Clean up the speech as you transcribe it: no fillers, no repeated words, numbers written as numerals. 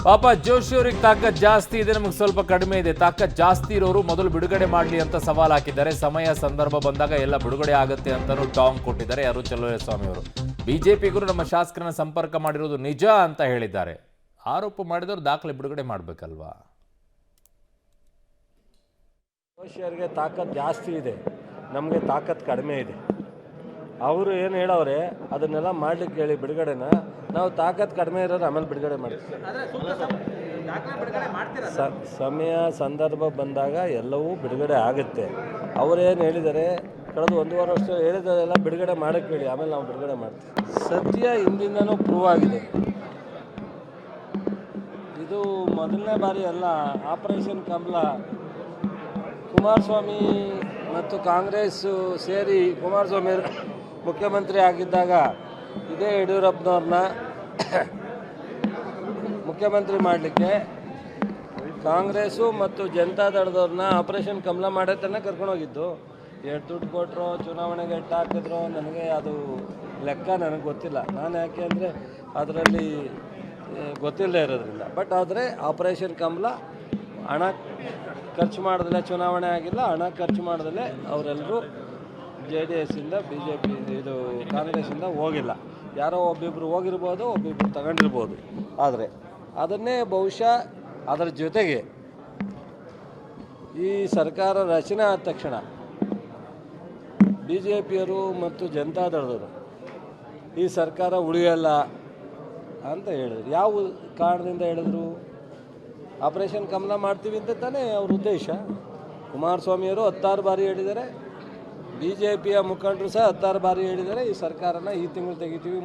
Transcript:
ಪಾಪ ಜೋಶಿ ಅವ್ರಿಗೆ ತಾಕತ್ ಜಾಸ್ತಿ ಇದೆ, ನಮಗೆ ಸ್ವಲ್ಪ ಕಡಿಮೆ ಇದೆ. ತಾಕತ್ ಜಾಸ್ತಿ ಇರೋರು ಮೊದಲು ಬಿಡುಗಡೆ ಮಾಡಲಿ ಅಂತ ಸವಾಲ್ ಹಾಕಿದ್ದಾರೆ. ಸಮಯ ಸಂದರ್ಭ ಬಂದಾಗ ಎಲ್ಲ ಬಿಡುಗಡೆ ಆಗುತ್ತೆ ಅಂತಾನೂ ಟಾಂಗ್ ಕೊಟ್ಟಿದ್ದಾರೆ ಯಾರು ಚಲುವರಾಯಸ್ವಾಮಿ ಅವರು. ಬಿಜೆಪಿಗರು ನಮ್ಮ ಶಾಸಕರನ್ನ ಸಂಪರ್ಕ ಮಾಡಿರೋದು ನಿಜ ಅಂತ ಹೇಳಿದ್ದಾರೆ. ಆರೋಪ ಮಾಡಿದವರು ದಾಖಲೆ ಬಿಡುಗಡೆ ಮಾಡಬೇಕಲ್ವಾ? ಜೋಶಿ ಅವರಿಗೆ ತಾಕತ್ ಜಾಸ್ತಿ ಇದೆ, ನಮಗೆ ತಾಕತ್ ಕಡಿಮೆ ಇದೆ. ಅವರು ಏನು ಹೇಳವ್ರೆ ಅದನ್ನೆಲ್ಲ ಮಾಡ್ಲಿಕ್ಕೆ ಹೇಳಿ ಬಿಡುಗಡೆನ ನಾವು ತಾಕತ್ ಕಡಿಮೆ ಇರೋರು ಆಮೇಲೆ ಬಿಡುಗಡೆ ಮಾಡ್ತೀವಿ. ಸಮಯ ಸಂದರ್ಭ ಬಂದಾಗ ಎಲ್ಲವೂ ಬಿಡುಗಡೆ ಆಗುತ್ತೆ. ಅವರೇನು ಹೇಳಿದ್ದಾರೆ ಕಳೆದ 1.5 ವರ್ಷ ಹೇಳಿದರೆಲ್ಲ ಬಿಡುಗಡೆ ಮಾಡೋಕ್ಕೆ ಹೇಳಿ ಆಮೇಲೆ ನಾವು ಬಿಡುಗಡೆ ಮಾಡ್ತೀವಿ. ಸದ್ಯ ಹಿಂದಿಂದನೂ ಪ್ರೂವ್ ಆಗಿದೆ. ಇದು ಮೊದಲನೇ ಬಾರಿ ಅಲ್ಲ. ಆಪರೇಷನ್ ಕಮಲ ಕುಮಾರಸ್ವಾಮಿ ಮತ್ತು ಕಾಂಗ್ರೆಸ್ಸು ಸೇರಿ ಕುಮಾರಸ್ವಾಮಿ ಮುಖ್ಯಮಂತ್ರಿ ಆಗಿದ್ದಾಗ ಇದೇ ಯಡಿಯೂರಪ್ಪನವ್ರನ್ನ ಮುಖ್ಯಮಂತ್ರಿ ಮಾಡಲಿಕ್ಕೆ ಕಾಂಗ್ರೆಸ್ಸು ಮತ್ತು ಜನತಾದಳದವ್ರನ್ನ ಆಪರೇಷನ್ ಕಮಲ ಮಾಡತ್ತನ್ನ ಕರ್ಕೊಂಡೋಗಿದ್ದು. ಎಷ್ಟು ದುಡ್ಡು ಕೊಟ್ಟರು, ಚುನಾವಣೆಗೆ ಎಷ್ಟು ಹಾಕಿದ್ರು, ನನಗೆ ಅದು ಲೆಕ್ಕ ನನಗೆ ಗೊತ್ತಿಲ್ಲ. ನಾನು ಯಾಕೆ ಅಂದರೆ ಅದರಲ್ಲಿ ಗೊತ್ತಿಲ್ಲದೆ ಇರೋದ್ರಿಂದ. ಬಟ್ ಆದರೆ ಆಪರೇಷನ್ ಕಮಲ ಹಣ ಖರ್ಚು ಮಾಡೋದಿಲ್ಲ, ಚುನಾವಣೆ ಆಗಿಲ್ಲ, ಹಣ ಖರ್ಚು ಮಾಡೋದಲ್ಲೇ ಅವರೆಲ್ಲರೂ JDS ಇಂದ BJP ಇದು ಕಾಂಗ್ರೆಸ್ಸಿಂದ ಹೋಗಿಲ್ಲ. ಯಾರೋ ಒಬ್ಬಿಬ್ಬರು ಹೋಗಿರ್ಬೋದು, ಒಬ್ಬಿಬ್ಬರು ತಗೊಂಡಿರ್ಬೋದು. ಆದರೆ ಅದನ್ನೇ ಬಹುಶಃ ಅದರ ಜೊತೆಗೆ ಈ ಸರ್ಕಾರ ರಚನೆ ಆದ ತಕ್ಷಣ BJPಯವರು ಮತ್ತು ಜನತಾದಳದವರು ಈ ಸರ್ಕಾರ ಉಳಿಯಲ್ಲ ಅಂತ ಹೇಳಿದ್ರು. ಯಾವ ಕಾರಣದಿಂದ ಹೇಳಿದ್ರು? ಆಪರೇಷನ್ ಕಮಲ ಮಾಡ್ತೀವಿ ಅಂತ ತಾನೇ ಅವ್ರ ಉದ್ದೇಶ. ಕುಮಾರಸ್ವಾಮಿಯವರು 16 ಬಾರಿ ಹೇಳಿದ್ದಾರೆ, BJPಯ ಮುಖಂಡರು ಸಹ 16 ಬಾರಿ ಹೇಳಿದ್ದಾರೆ ಈ ಸರ್ಕಾರನ ಈ ತಿಂಗಳು ತೆಗಿತೀವಿ.